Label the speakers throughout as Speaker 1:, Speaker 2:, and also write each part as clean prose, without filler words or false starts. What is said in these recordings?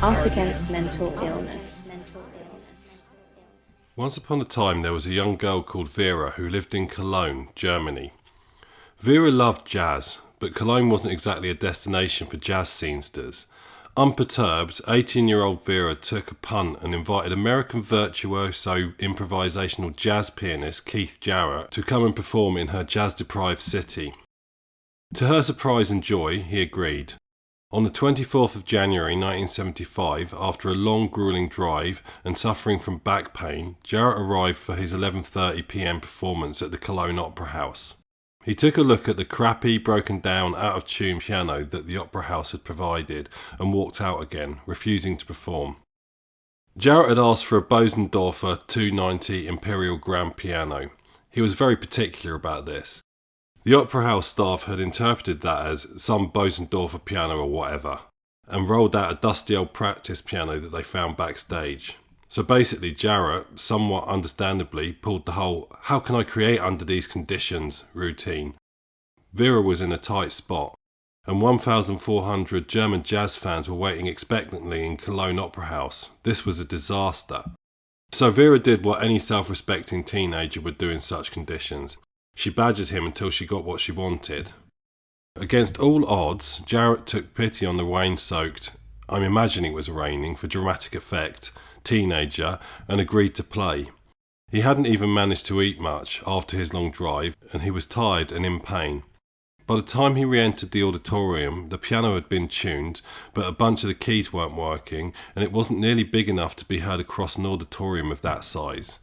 Speaker 1: Art Against Mental Illness.
Speaker 2: Once upon a time there was a young girl called Vera who lived in Cologne, Germany. Vera loved jazz, but Cologne wasn't exactly a destination for jazz scenesters. Unperturbed, 18-year-old Vera took a punt and invited American virtuoso improvisational jazz pianist Keith Jarrett to come and perform in her jazz-deprived city. To her surprise and joy, he agreed. On the 24th of January 1975, after a long gruelling drive and suffering from back pain, Jarrett arrived for his 11:30 p.m. performance at the Cologne Opera House. He took a look at the crappy, broken down, out of tune piano that the Opera House had provided and walked out again, refusing to perform. Jarrett had asked for a Bosendorfer 290 Imperial Grand piano. He was very particular about this. The Opera House staff had interpreted that as some Bosendorfer piano or whatever, and rolled out a dusty old practice piano that they found backstage. So basically Jarrett, somewhat understandably, pulled the whole "how can I create under these conditions" routine. Vera was in a tight spot, and 1,400 German jazz fans were waiting expectantly in Cologne Opera House. This was a disaster. So Vera did what any self-respecting teenager would do in such conditions. She badgered him until she got what she wanted. Against all odds, Jarrett took pity on the rain-soaked, I'm imagining it was raining for dramatic effect, teenager, and agreed to play. He hadn't even managed to eat much after his long drive, and he was tired and in pain. By the time he re-entered the auditorium, the piano had been tuned, but a bunch of the keys weren't working, and it wasn't nearly big enough to be heard across an auditorium of that size.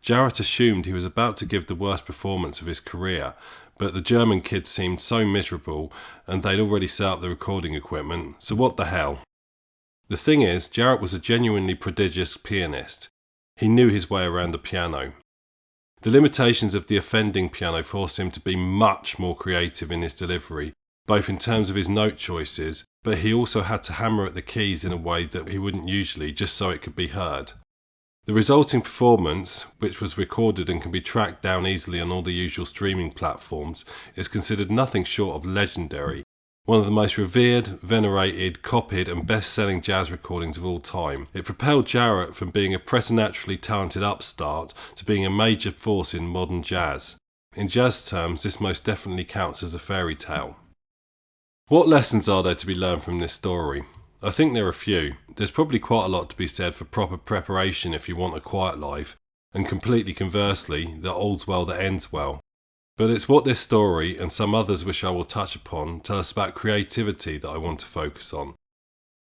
Speaker 2: Jarrett assumed he was about to give the worst performance of his career, but the German kids seemed so miserable and they'd already set up the recording equipment, so what the hell? The thing is, Jarrett was a genuinely prodigious pianist. He knew his way around the piano. The limitations of the offending piano forced him to be much more creative in his delivery, both in terms of his note choices, but he also had to hammer at the keys in a way that he wouldn't usually, just so it could be heard. The resulting performance, which was recorded and can be tracked down easily on all the usual streaming platforms, is considered nothing short of legendary, one of the most revered, venerated, copied and best-selling jazz recordings of all time. It propelled Jarrett from being a preternaturally talented upstart to being a major force in modern jazz. In jazz terms, this most definitely counts as a fairy tale. What lessons are there to be learned from this story? I think there are a few. There's probably quite a lot to be said for proper preparation if you want a quiet life, and completely conversely, that all's well that ends well. But it's what this story, and some others which I will touch upon, tell us about creativity that I want to focus on.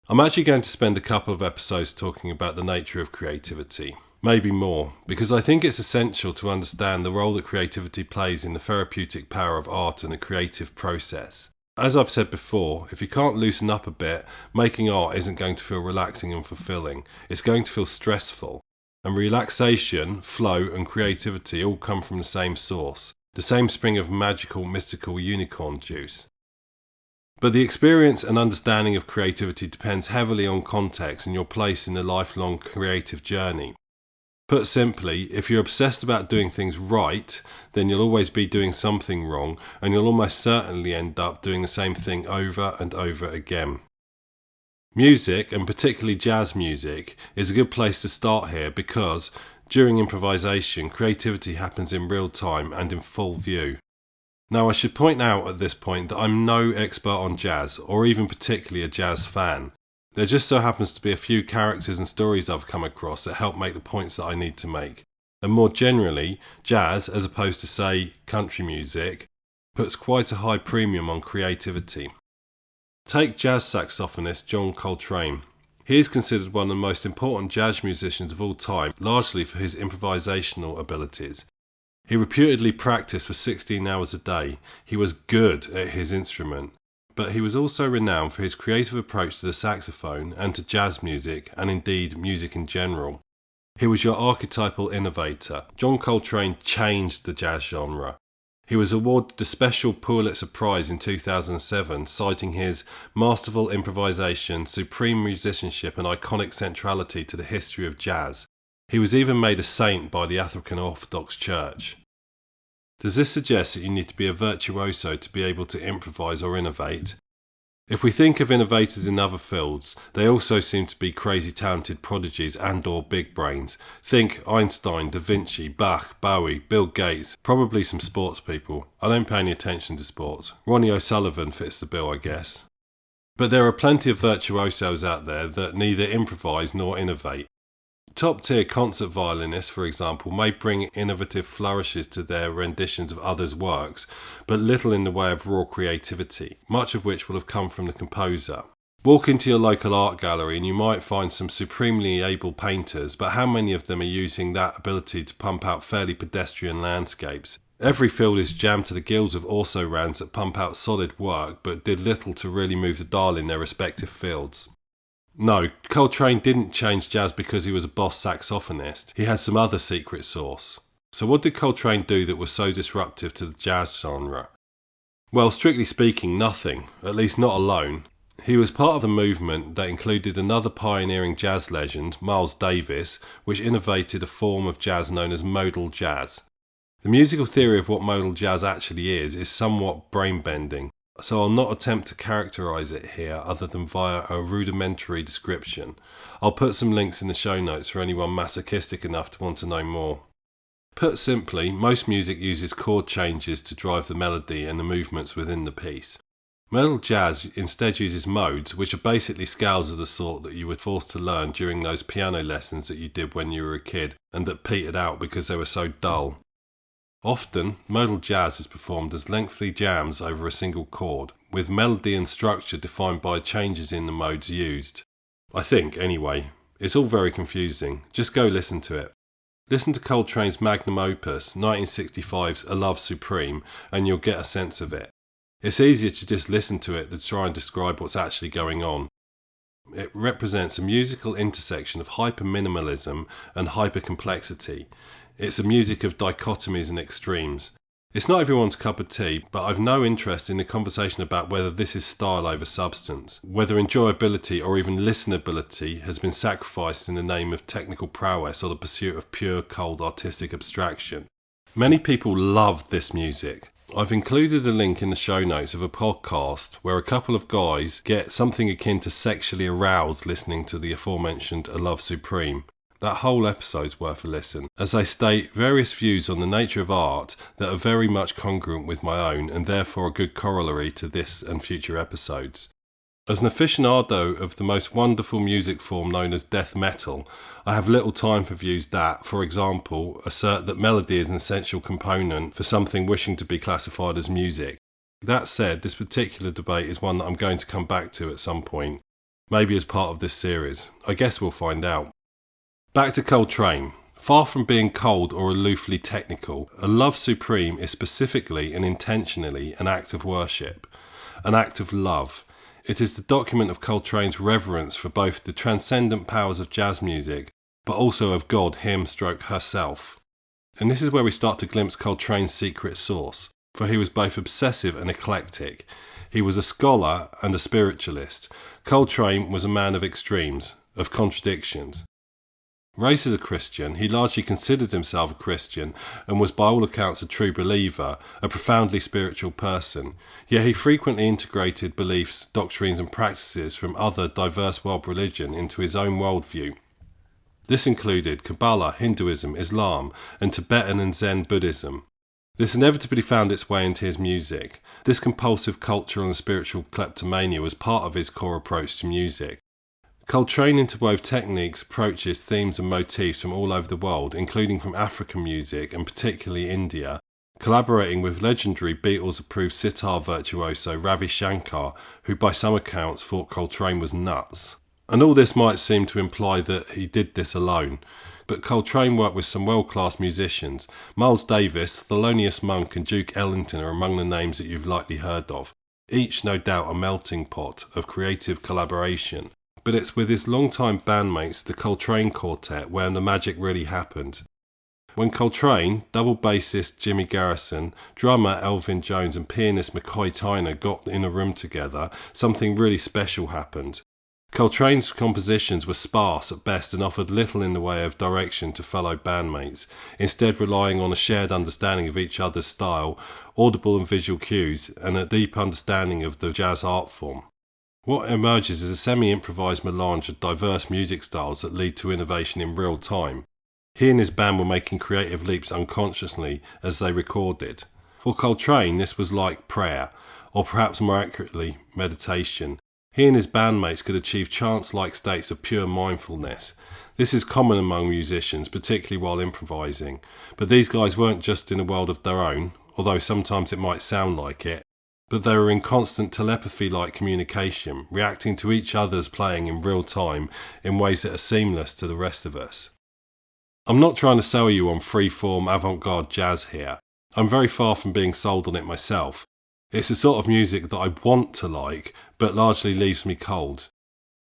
Speaker 2: I'm actually going to spend a couple of episodes talking about the nature of creativity, maybe more, because I think it's essential to understand the role that creativity plays in the therapeutic power of art and the creative process. As I've said before, if you can't loosen up a bit, making art isn't going to feel relaxing and fulfilling. It's going to feel stressful. And relaxation, flow and creativity all come from the same source, the same spring of magical, mystical unicorn juice. But the experience and understanding of creativity depends heavily on context and your place in the lifelong creative journey. Put simply, if you're obsessed about doing things right, then you'll always be doing something wrong, and you'll almost certainly end up doing the same thing over and over again. Music, and particularly jazz music, is a good place to start here because, during improvisation, creativity happens in real time and in full view. Now I should point out at this point that I'm no expert on jazz, or even particularly a jazz fan. There just so happens to be a few characters and stories I've come across that help make the points that I need to make. And more generally, jazz, as opposed to, say, country music, puts quite a high premium on creativity. Take jazz saxophonist John Coltrane. He is considered one of the most important jazz musicians of all time, largely for his improvisational abilities. He reputedly practiced for 16 hours a day. He was good at his instrument. But he was also renowned for his creative approach to the saxophone and to jazz music, and indeed music in general. He was your archetypal innovator. John Coltrane changed the jazz genre. He was awarded the Special Pulitzer Prize in 2007, citing his masterful improvisation, supreme musicianship and iconic centrality to the history of jazz. He was even made a saint by the African Orthodox Church. Does this suggest that you need to be a virtuoso to be able to improvise or innovate? If we think of innovators in other fields, they also seem to be crazy talented prodigies and or big brains. Think Einstein, Da Vinci, Bach, Bowie, Bill Gates, probably some sports people. I don't pay any attention to sports. Ronnie O'Sullivan fits the bill, I guess. But there are plenty of virtuosos out there that neither improvise nor innovate. Top-tier concert violinists, for example, may bring innovative flourishes to their renditions of others' works, but little in the way of raw creativity, much of which will have come from the composer. Walk into your local art gallery and you might find some supremely able painters, but how many of them are using that ability to pump out fairly pedestrian landscapes? Every field is jammed to the gills of also-rans that pump out solid work, but did little to really move the dial in their respective fields. No, Coltrane didn't change jazz because he was a boss saxophonist. He had some other secret sauce. So what did Coltrane do that was so disruptive to the jazz genre? Well, strictly speaking, nothing, at least not alone. He was part of a movement that included another pioneering jazz legend, Miles Davis, which innovated a form of jazz known as modal jazz. The musical theory of what modal jazz actually is somewhat brain-bending. So I'll not attempt to characterise it here other than via a rudimentary description. I'll put some links in the show notes for anyone masochistic enough to want to know more. Put simply, most music uses chord changes to drive the melody and the movements within the piece. Modal jazz instead uses modes, which are basically scales of the sort that you were forced to learn during those piano lessons that you did when you were a kid and that petered out because they were so dull. Often, modal jazz is performed as lengthy jams over a single chord, with melody and structure defined by changes in the modes used. I think, anyway. It's all very confusing. Just go listen to it. Listen to Coltrane's magnum opus, 1965's A Love Supreme, and you'll get a sense of it. It's easier to just listen to it than try and describe what's actually going on. It represents a musical intersection of hyper-minimalism and hyper-complexity. It's a music of dichotomies and extremes. It's not everyone's cup of tea, but I've no interest in the conversation about whether this is style over substance, whether enjoyability or even listenability has been sacrificed in the name of technical prowess or the pursuit of pure, cold, artistic abstraction. Many people love this music. I've included a link in the show notes of a podcast where a couple of guys get something akin to sexually aroused listening to the aforementioned A Love Supreme. That whole episode's worth a listen, as they state various views on the nature of art that are very much congruent with my own and therefore a good corollary to this and future episodes. As an aficionado of the most wonderful music form known as death metal, I have little time for views that, for example, assert that melody is an essential component for something wishing to be classified as music. That said, this particular debate is one that I'm going to come back to at some point, maybe as part of this series. I guess we'll find out. Back to Coltrane. Far from being cold or aloofly technical, A Love Supreme is specifically and intentionally an act of worship, an act of love. It is the document of Coltrane's reverence for both the transcendent powers of jazz music, but also of God, him/herself. And this is where we start to glimpse Coltrane's secret sauce, for he was both obsessive and eclectic. He was a scholar and a spiritualist. Coltrane was a man of extremes, of contradictions. Raised as a Christian, he largely considered himself a Christian and was by all accounts a true believer, a profoundly spiritual person. Yet he frequently integrated beliefs, doctrines and practices from other diverse world religion into his own worldview. This included Kabbalah, Hinduism, Islam and Tibetan and Zen Buddhism. This inevitably found its way into his music. This compulsive cultural and spiritual kleptomania was part of his core approach to music. Coltrane interwove techniques, approaches, themes and motifs from all over the world, including from African music and particularly India, collaborating with legendary Beatles-approved sitar virtuoso Ravi Shankar, who by some accounts thought Coltrane was nuts. And all this might seem to imply that he did this alone, but Coltrane worked with some world-class musicians. Miles Davis, Thelonious Monk and Duke Ellington are among the names that you've likely heard of, each no doubt a melting pot of creative collaboration. But it's with his longtime bandmates, the Coltrane Quartet, where the magic really happened. When Coltrane, double bassist Jimmy Garrison, drummer Elvin Jones and pianist McCoy Tyner got in a room together, something really special happened. Coltrane's compositions were sparse at best and offered little in the way of direction to fellow bandmates, instead relying on a shared understanding of each other's style, audible and visual cues, and a deep understanding of the jazz art form. What emerges is a semi-improvised melange of diverse music styles that lead to innovation in real time. He and his band were making creative leaps unconsciously as they recorded. For Coltrane, this was like prayer, or perhaps more accurately, meditation. He and his bandmates could achieve trance-like states of pure mindfulness. This is common among musicians, particularly while improvising. But these guys weren't just in a world of their own, although sometimes it might sound like it, but they were in constant telepathy-like communication, reacting to each other's playing in real time in ways that are seamless to the rest of us. I'm not trying to sell you on free-form avant-garde jazz here. I'm very far from being sold on it myself. It's the sort of music that I want to like, but largely leaves me cold.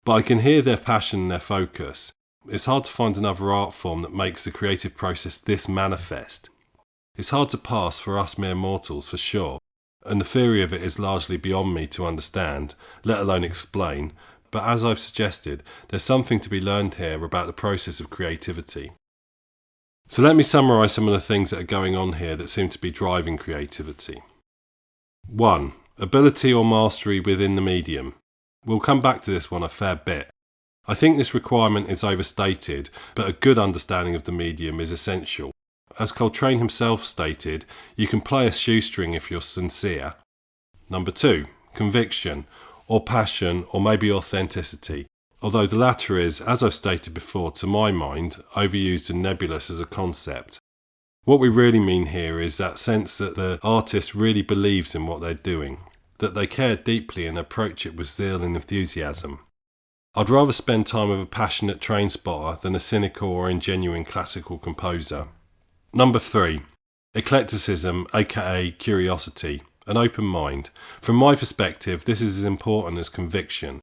Speaker 2: But I can hear their passion and their focus. It's hard to find another art form that makes the creative process this manifest. It's hard to pass for us mere mortals, for sure, and the theory of it is largely beyond me to understand, let alone explain, but as I've suggested, there's something to be learned here about the process of creativity. So let me summarise some of the things that are going on here that seem to be driving creativity. 1. Ability or mastery within the medium. We'll come back to this one a fair bit. I think this requirement is overstated, but a good understanding of the medium is essential. As Coltrane himself stated, you can play a shoestring if you're sincere. 2. Conviction, or passion, or maybe authenticity. Although the latter is, as I've stated before, to my mind, overused and nebulous as a concept. What we really mean here is that sense that the artist really believes in what they're doing, that they care deeply and approach it with zeal and enthusiasm. I'd rather spend time with a passionate train spotter than a cynical or ingenuine classical composer. 3. Eclecticism, aka curiosity, an open mind. From my perspective, this is as important as conviction.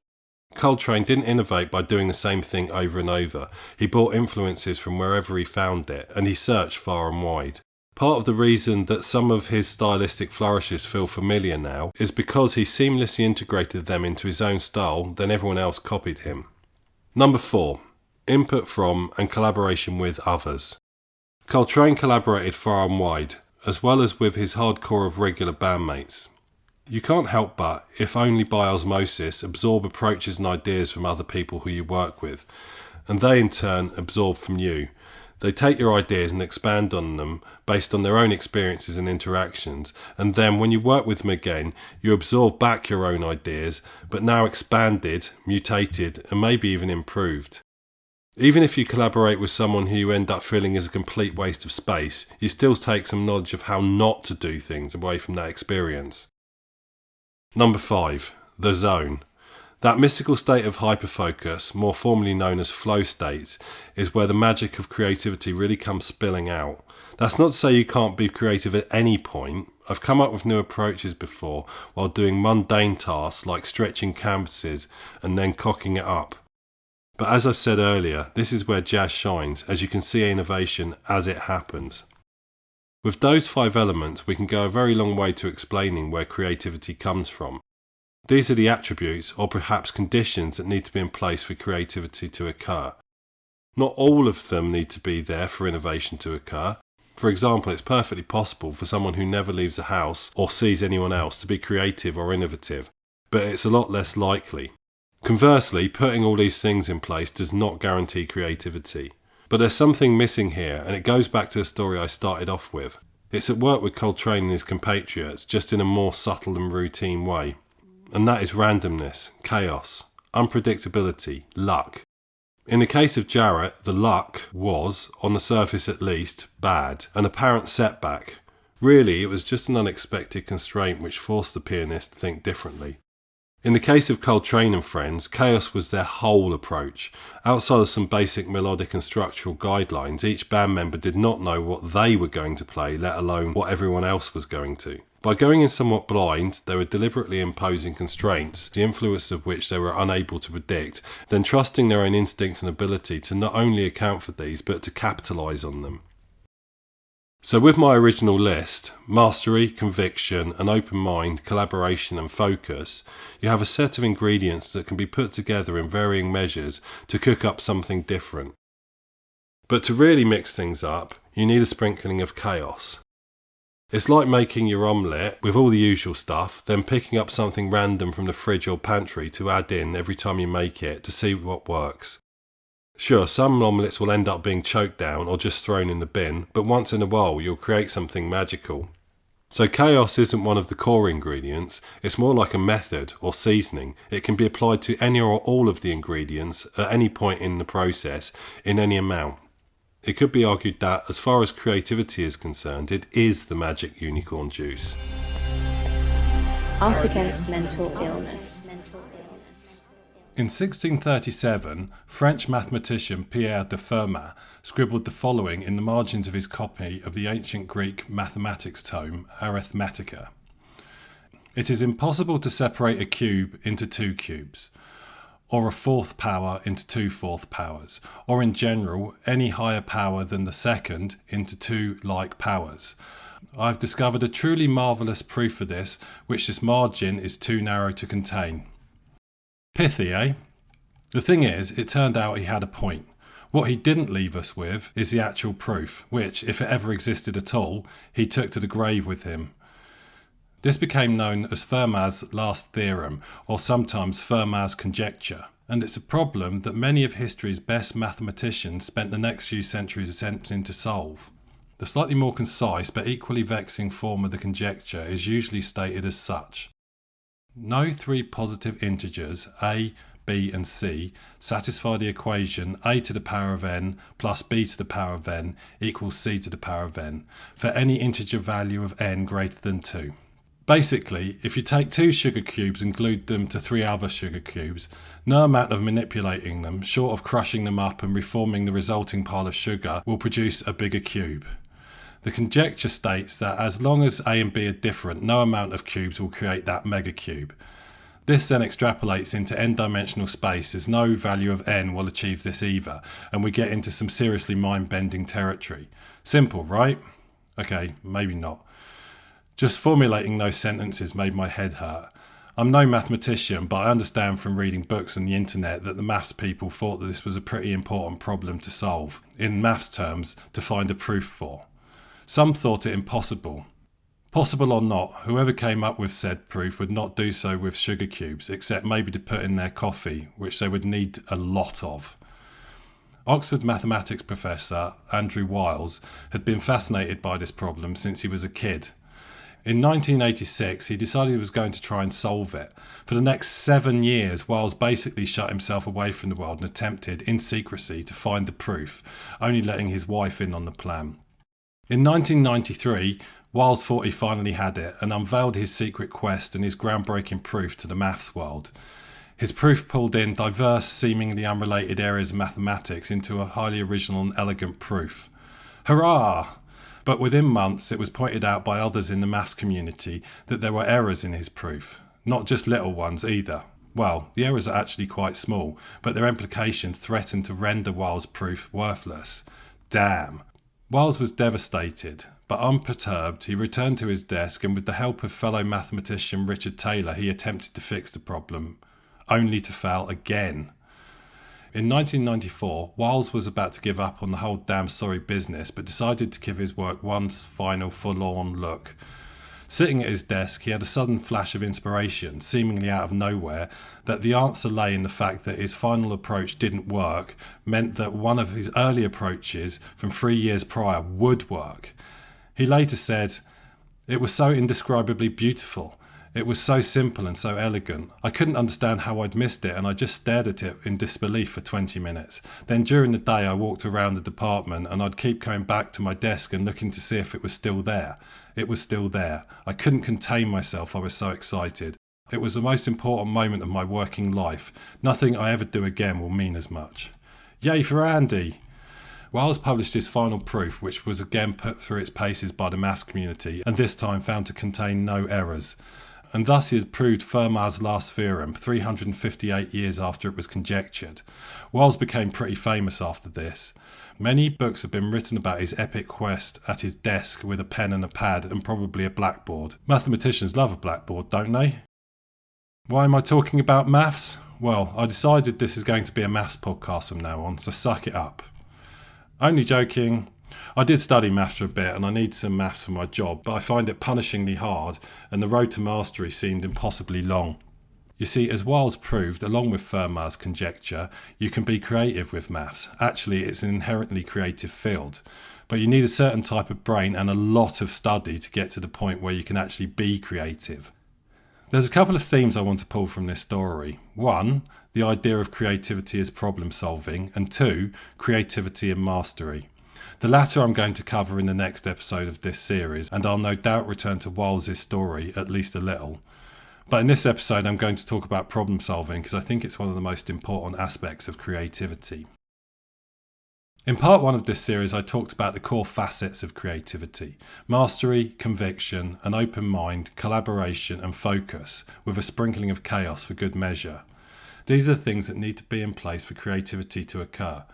Speaker 2: Coltrane didn't innovate by doing the same thing over and over. He brought influences from wherever he found it, and he searched far and wide. Part of the reason that some of his stylistic flourishes feel familiar now is because he seamlessly integrated them into his own style, then everyone else copied him. 4. Input from and collaboration with others. Coltrane collaborated far and wide, as well as with his hardcore of regular bandmates. You can't help but, if only by osmosis, absorb approaches and ideas from other people who you work with, and they in turn absorb from you. They take your ideas and expand on them based on their own experiences and interactions, and then when you work with them again, you absorb back your own ideas, but now expanded, mutated, and maybe even improved. Even if you collaborate with someone who you end up feeling is a complete waste of space, you still take some knowledge of how not to do things away from that experience. 5. The zone. That mystical state of hyperfocus, more formally known as flow states, is where the magic of creativity really comes spilling out. That's not to say you can't be creative at any point. I've come up with new approaches before while doing mundane tasks like stretching canvases and then cocking it up. But as I've said earlier, this is where jazz shines, as you can see innovation as it happens. With those 5 elements, we can go a very long way to explaining where creativity comes from. These are the attributes, or perhaps conditions, that need to be in place for creativity to occur. Not all of them need to be there for innovation to occur. For example, it's perfectly possible for someone who never leaves a house or sees anyone else to be creative or innovative, but it's a lot less likely. Conversely, putting all these things in place does not guarantee creativity. But there's something missing here, and it goes back to the story I started off with. It's at work with Coltrane and his compatriots, just in a more subtle and routine way. And that is randomness, chaos, unpredictability, luck. In the case of Jarrett, the luck was, on the surface at least, bad, an apparent setback. Really, it was just an unexpected constraint which forced the pianist to think differently. In the case of Coltrane and friends, chaos was their whole approach. Outside of some basic melodic and structural guidelines, each band member did not know what they were going to play, let alone what everyone else was going to. By going in somewhat blind, they were deliberately imposing constraints, the influence of which they were unable to predict, then trusting their own instincts and ability to not only account for these, but to capitalise on them. So with my original list, mastery, conviction, an open mind, collaboration and focus, you have a set of ingredients that can be put together in varying measures to cook up something different. But to really mix things up, you need a sprinkling of chaos. It's like making your omelette with all the usual stuff, then picking up something random from the fridge or pantry to add in every time you make it to see what works. Sure, some omelettes will end up being choked down or just thrown in the bin, but once in a while you'll create something magical. So chaos isn't one of the core ingredients, it's more like a method or seasoning. It can be applied to any or all of the ingredients at any point in the process, in any amount. It could be argued that, as far as creativity is concerned, it is the magic unicorn juice.
Speaker 1: Art against mental illness.
Speaker 2: In 1637, French mathematician Pierre de Fermat scribbled the following in the margins of his copy of the ancient Greek mathematics tome Arithmetica. It is impossible to separate a cube into two cubes, or a fourth power into two fourth powers, or in general any higher power than the second into two like powers. I have discovered a truly marvellous proof for this, which this margin is too narrow to contain. Pithy, eh? The thing is, it turned out he had a point. What he didn't leave us with is the actual proof, which, if it ever existed at all, he took to the grave with him. This became known as Fermat's last theorem, or sometimes Fermat's conjecture, and it's a problem that many of history's best mathematicians spent the next few centuries attempting to solve. The slightly more concise but equally vexing form of the conjecture is usually stated as such. No three positive integers, a, b and c, satisfy the equation a to the power of n plus b to the power of n equals c to the power of n for any integer value of n greater than 2. Basically, if you take 2 sugar cubes and glued them to 3 other sugar cubes, no amount of manipulating them, short of crushing them up and reforming the resulting pile of sugar, will produce a bigger cube. The conjecture states that as long as a and b are different, no amount of cubes will create that megacube. This then extrapolates into n-dimensional space, as no value of n will achieve this either, and we get into some seriously mind-bending territory. Simple, right? Okay, maybe not. Just formulating those sentences made my head hurt. I'm no mathematician, but I understand from reading books on the internet that the maths people thought that this was a pretty important problem to solve, in maths terms, to find a proof for. Some thought it impossible. Possible or not, whoever came up with said proof would not do so with sugar cubes, except maybe to put in their coffee, which they would need a lot of. Oxford mathematics professor Andrew Wiles had been fascinated by this problem since he was a kid. In 1986, he decided he was going to try and solve it. For the next 7 years, Wiles basically shut himself away from the world and attempted, in secrecy, to find the proof, only letting his wife in on the plan. In 1993, Wiles thought he finally had it and unveiled his secret quest and his groundbreaking proof to the maths world. His proof pulled in diverse, seemingly unrelated areas of mathematics into a highly original and elegant proof. Hurrah! But within months it was pointed out by others in the maths community that there were errors in his proof. Not just little ones either. Well, the errors are actually quite small, but their implications threatened to render Wiles' proof worthless. Damn. Wiles was devastated, but unperturbed he returned to his desk and with the help of fellow mathematician Richard Taylor he attempted to fix the problem, only to fail again. In 1994, Wiles was about to give up on the whole damn sorry business, but decided to give his work one final forlorn look. Sitting at his desk, he had a sudden flash of inspiration, seemingly out of nowhere, that the answer lay in the fact that his final approach didn't work, meant that one of his early approaches from 3 years prior would work. He later said, "It was so indescribably beautiful. It was so simple and so elegant. I couldn't understand how I'd missed it and I just stared at it in disbelief for 20 minutes. Then during the day I walked around the department and I'd keep going back to my desk and looking to see if it was still there. It was still there. I couldn't contain myself, I was so excited. It was the most important moment of my working life. Nothing I ever do again will mean as much." Yay for Andy! Wiles published his final proof, which was again put through its paces by the maths community and this time found to contain no errors. And thus he had proved Fermat's last theorem 358 years after it was conjectured. Wiles became pretty famous after this. Many books have been written about his epic quest at his desk with a pen and a pad and probably a blackboard. Mathematicians love a blackboard, don't they? Why am I talking about maths? Well, I decided this is going to be a maths podcast from now on, so suck it up. Only joking. I did study maths for a bit and I need some maths for my job, but I find it punishingly hard and the road to mastery seemed impossibly long. You see, as Wiles proved, along with Fermat's conjecture, you can be creative with maths. Actually, it's an inherently creative field. But you need a certain type of brain and a lot of study to get to the point where you can actually be creative. There's a couple of themes I want to pull from this story. One, the idea of creativity as problem solving, and two, creativity and mastery. The latter I'm going to cover in the next episode of this series, and I'll no doubt return to Wiles' story at least a little. But in this episode I'm going to talk about problem solving because I think it's one of the most important aspects of creativity. In part 1 of this series I talked about the core facets of creativity: mastery, conviction, an open mind, collaboration and focus, with a sprinkling of chaos for good measure. These are the things that need to be in place for creativity to occur.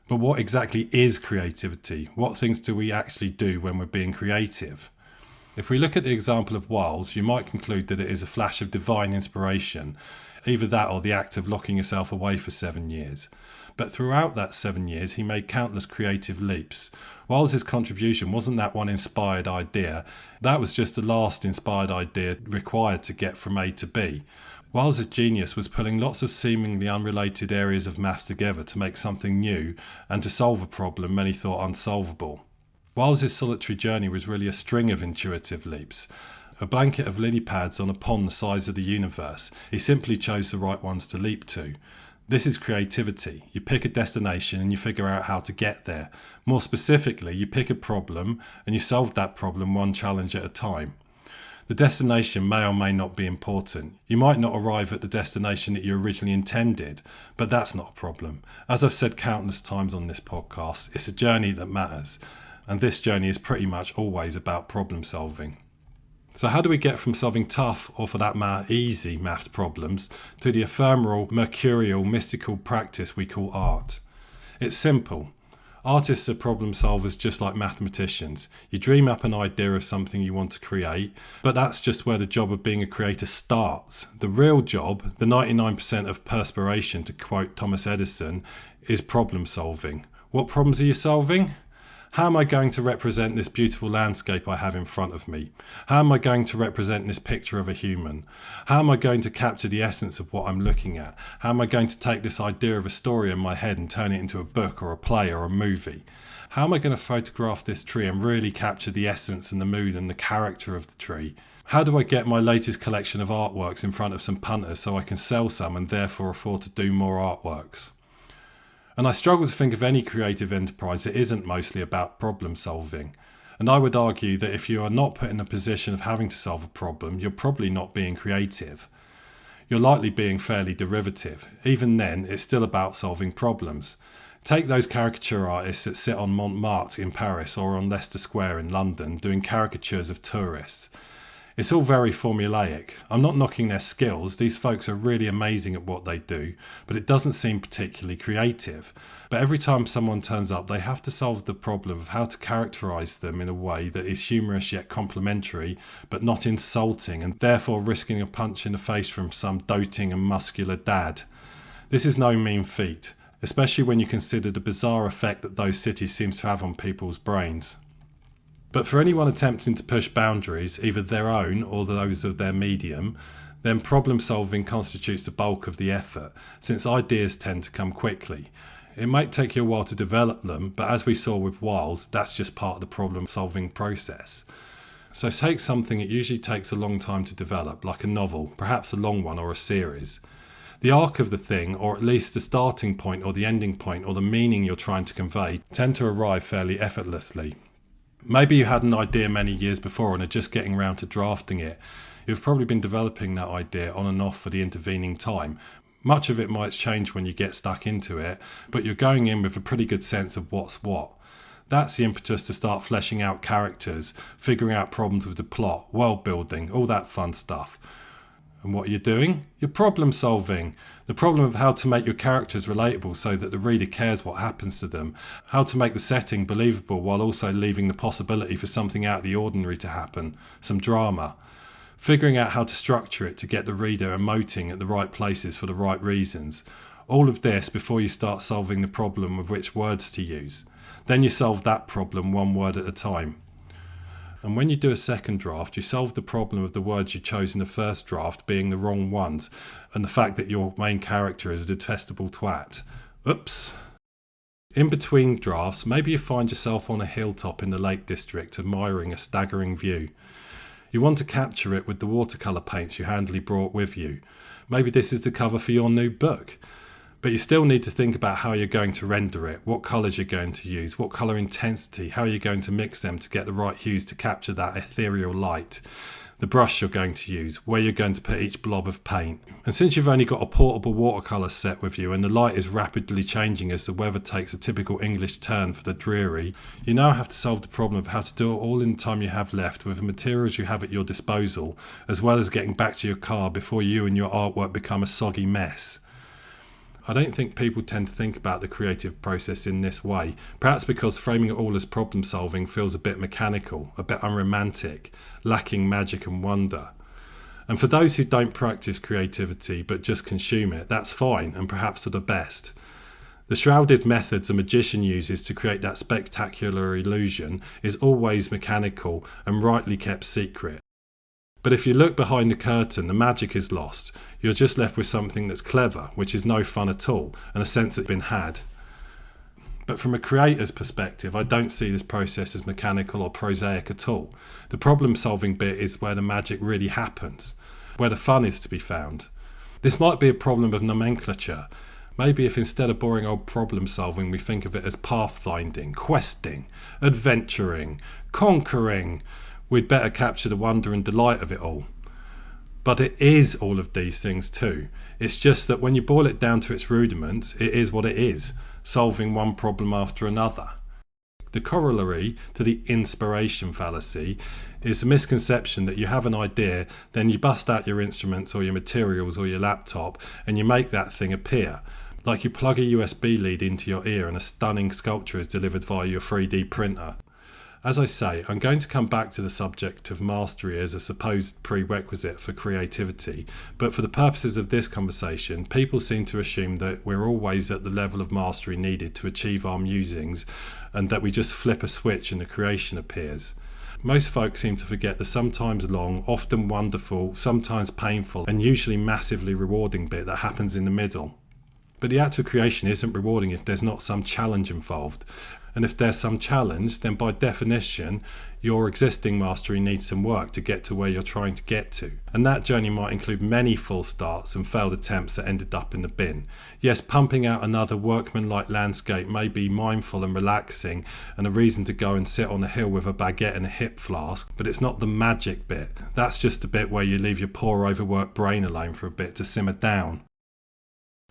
Speaker 2: But what exactly is creativity? What things do we actually do when we're being creative? If we look at the example of Wiles, you might conclude that it is a flash of divine inspiration, either that or the act of locking yourself away for 7 years. But throughout that 7 years, he made countless creative leaps. Wiles' contribution wasn't that one inspired idea, that was just the last inspired idea required to get from A to B. Wiles' genius was pulling lots of seemingly unrelated areas of maths together to make something new and to solve a problem many thought unsolvable. Wiles' solitary journey was really a string of intuitive leaps, a blanket of lily pads on a pond the size of the universe. He simply chose the right ones to leap to. This is creativity. You pick a destination and you figure out how to get there. More specifically, you pick a problem and you solve that problem one challenge at a time. The destination may or may not be important. You might not arrive at the destination that you originally intended, but that's not a problem. As I've said countless times on this podcast, it's a journey that matters. And this journey is pretty much always about problem solving. So how do we get from solving tough, or for that matter easy, maths problems to the ephemeral, mercurial, mystical practice we call art? It's simple. Artists are problem solvers just like mathematicians. You dream up an idea of something you want to create, but that's just where the job of being a creator starts. The real job, the 99% of perspiration, to quote Thomas Edison, is problem solving. What problems are you solving? How am I going to represent this beautiful landscape I have in front of me? How am I going to represent this picture of a human? How am I going to capture the essence of what I'm looking at? How am I going to take this idea of a story in my head and turn it into a book or a play or a movie? How am I going to photograph this tree and really capture the essence and the mood and the character of the tree? How do I get my latest collection of artworks in front of some punters so I can sell some and therefore afford to do more artworks? And I struggle to think of any creative enterprise that isn't mostly about problem solving. And I would argue that if you are not put in a position of having to solve a problem, you're probably not being creative. You're likely being fairly derivative. Even then, it's still about solving problems. Take those caricature artists that sit on Montmartre in Paris or on Leicester Square in London doing caricatures of tourists. It's all very formulaic. I'm not knocking their skills. These folks are really amazing at what they do, but it doesn't seem particularly creative. But every time someone turns up, they have to solve the problem of how to characterise them in a way that is humorous yet complimentary, but not insulting, and therefore risking a punch in the face from some doting and muscular dad. This is no mean feat, especially when you consider the bizarre effect that those cities seem to have on people's brains. But for anyone attempting to push boundaries, either their own or those of their medium, then problem solving constitutes the bulk of the effort, since ideas tend to come quickly. It might take you a while to develop them, but as we saw with Wiles, that's just part of the problem solving process. So take something it usually takes a long time to develop, like a novel, perhaps a long one or a series. The arc of the thing, or at least the starting point or the ending point or the meaning you're trying to convey, tend to arrive fairly effortlessly. Maybe you had an idea many years before and are just getting around to drafting it. You've probably been developing that idea on and off for the intervening time. Much of it might change when you get stuck into it, but you're going in with a pretty good sense of what's what. That's the impetus to start fleshing out characters, figuring out problems with the plot, world building, all that fun stuff. And what are you doing? You're problem solving. The problem of how to make your characters relatable so that the reader cares what happens to them. How to make the setting believable while also leaving the possibility for something out of the ordinary to happen. Some drama. Figuring out how to structure it to get the reader emoting at the right places for the right reasons. All of this before you start solving the problem of which words to use. Then you solve that problem one word at a time. And when you do a second draft, you solve the problem of the words you chose in the first draft being the wrong ones, and the fact that your main character is a detestable twat. Oops. In between drafts, maybe you find yourself on a hilltop in the Lake District admiring a staggering view. You want to capture it with the watercolour paints you handily brought with you. Maybe this is the cover for your new book. But you still need to think about how you're going to render it, what colours you're going to use, what colour intensity, how you're going to mix them to get the right hues to capture that ethereal light, the brush you're going to use, where you're going to put each blob of paint. And since you've only got a portable watercolour set with you and the light is rapidly changing as the weather takes a typical English turn for the dreary, you now have to solve the problem of how to do it all in the time you have left with the materials you have at your disposal, as well as getting back to your car before you and your artwork become a soggy mess. I don't think people tend to think about the creative process in this way, perhaps because framing it all as problem solving feels a bit mechanical, a bit unromantic, lacking magic and wonder. And for those who don't practice creativity but just consume it, that's fine and perhaps for the best. The shrouded methods a magician uses to create that spectacular illusion is always mechanical and rightly kept secret. But if you look behind the curtain, the magic is lost. You're just left with something that's clever, which is no fun at all, and a sense it's been had. But from a creator's perspective, I don't see this process as mechanical or prosaic at all. The problem-solving bit is where the magic really happens, where the fun is to be found. This might be a problem of nomenclature. Maybe if instead of boring old problem-solving, we think of it as pathfinding, questing, adventuring, conquering, we'd better capture the wonder and delight of it all. But it is all of these things too. It's just that when you boil it down to its rudiments, it is what it is, solving one problem after another. The corollary to the inspiration fallacy is the misconception that you have an idea, then you bust out your instruments or your materials or your laptop and you make that thing appear. Like you plug a USB lead into your ear and a stunning sculpture is delivered via your 3D printer. As I say, I'm going to come back to the subject of mastery as a supposed prerequisite for creativity, but for the purposes of this conversation, people seem to assume that we're always at the level of mastery needed to achieve our musings, and that we just flip a switch and the creation appears. Most folk seem to forget the sometimes long, often wonderful, sometimes painful, and usually massively rewarding bit that happens in the middle. But the act of creation isn't rewarding if there's not some challenge involved. And if there's some challenge, then by definition, your existing mastery needs some work to get to where you're trying to get to. And that journey might include many false starts and failed attempts that ended up in the bin. Yes, pumping out another workmanlike landscape may be mindful and relaxing and a reason to go and sit on a hill with a baguette and a hip flask, but it's not the magic bit. That's just the bit where you leave your poor overworked brain alone for a bit to simmer down.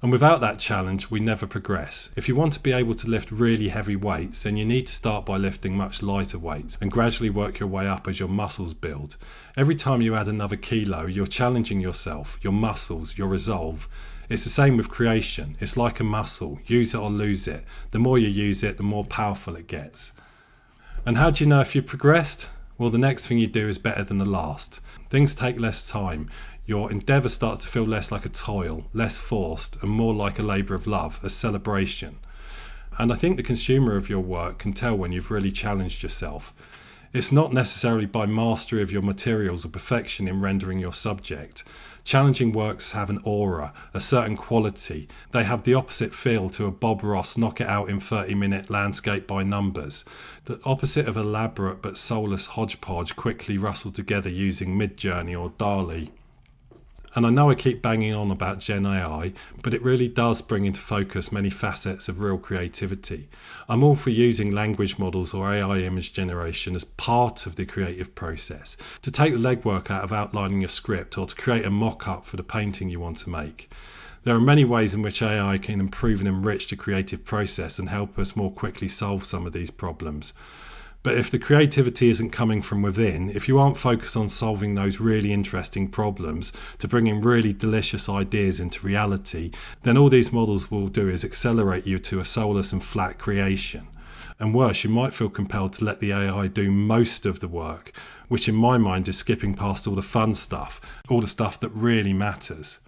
Speaker 2: And without that challenge, we never progress. If you want to be able to lift really heavy weights, then you need to start by lifting much lighter weights and gradually work your way up as your muscles build. Every time you add another kilo, you're challenging yourself, your muscles, your resolve. It's the same with creation. It's like a muscle. Use it or lose it. The more you use it, the more powerful it gets. And how do you know if you've progressed? Well, the next thing you do is better than the last. Things take less time. Your endeavour starts to feel less like a toil, less forced, and more like a labour of love, a celebration. And I think the consumer of your work can tell when you've really challenged yourself. It's not necessarily by mastery of your materials or perfection in rendering your subject. Challenging works have an aura, a certain quality. They have the opposite feel to a Bob Ross knock it out in 30-minute landscape by numbers. The opposite of elaborate but soulless hodgepodge quickly rustled together using Midjourney or DALL-E. And I know I keep banging on about Gen AI, but it really does bring into focus many facets of real creativity. I'm all for using language models or AI image generation as part of the creative process, to take the legwork out of outlining a script or to create a mock-up for the painting you want to make. There are many ways in which AI can improve and enrich the creative process and help us more quickly solve some of these problems. But if the creativity isn't coming from within, if you aren't focused on solving those really interesting problems to bring in really delicious ideas into reality, then all these models will do is accelerate you to a soulless and flat creation. And worse, you might feel compelled to let the AI do most of the work, which in my mind is skipping past all the fun stuff, all the stuff that really matters.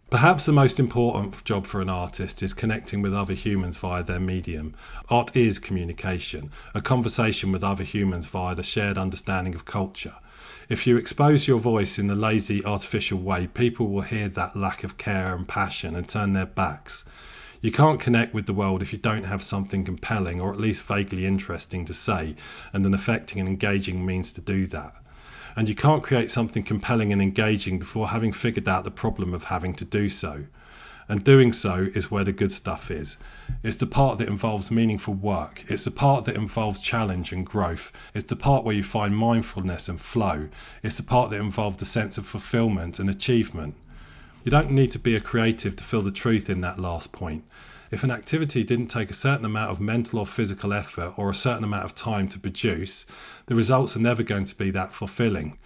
Speaker 2: Perhaps the most important job for an artist is connecting with other humans via their medium. Art is communication, a conversation with other humans via the shared understanding of culture. If you expose your voice in the lazy, artificial way, people will hear that lack of care and passion and turn their backs. You can't connect with the world if you don't have something compelling or at least vaguely interesting to say, and an affecting and engaging means to do that. And you can't create something compelling and engaging before having figured out the problem of having to do so. And doing so is where the good stuff is. It's the part that involves meaningful work. It's the part that involves challenge and growth. It's the part where you find mindfulness and flow. It's the part that involves a sense of fulfillment and achievement. You don't need to be a creative to feel the truth in that last point. If an activity didn't take a certain amount of mental or physical effort or a certain amount of time to produce, the results are never going to be that fulfilling.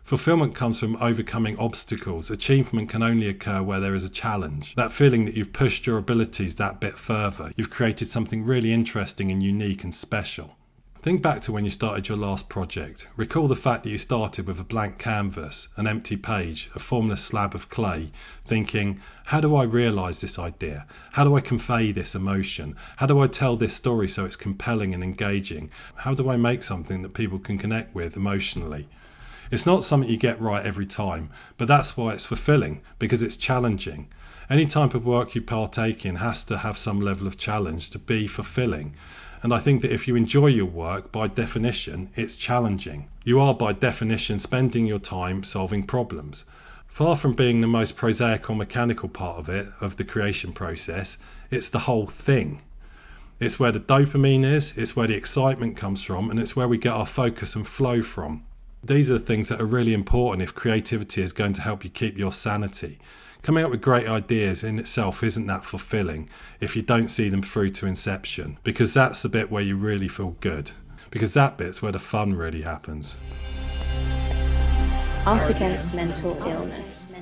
Speaker 2: Fulfillment comes from overcoming obstacles. Achievement can only occur where there is a challenge. That feeling that you've pushed your abilities that bit further. You've created something really interesting and unique and special. Think back to when you started your last project. Recall the fact that you started with a blank canvas, an empty page, a formless slab of clay, thinking, how do I realise this idea? How do I convey this emotion? How do I tell this story so it's compelling and engaging? How do I make something that people can connect with emotionally? It's not something you get right every time, but that's why it's fulfilling, because it's challenging. Any type of work you partake in has to have some level of challenge to be fulfilling. And I think that if you enjoy your work, by definition, it's challenging. You are, by definition, spending your time solving problems. Far from being the most prosaic or mechanical part of it, of the creation process, it's the whole thing. It's where the dopamine is, it's where the excitement comes from, and it's where we get our focus and flow from. These are the things that are really important if creativity is going to help you keep your sanity. Coming up with great ideas in itself isn't that fulfilling if you don't see them through to inception, because that's the bit where you really feel good, because that bit's where the fun really happens.
Speaker 1: Art against mental illness.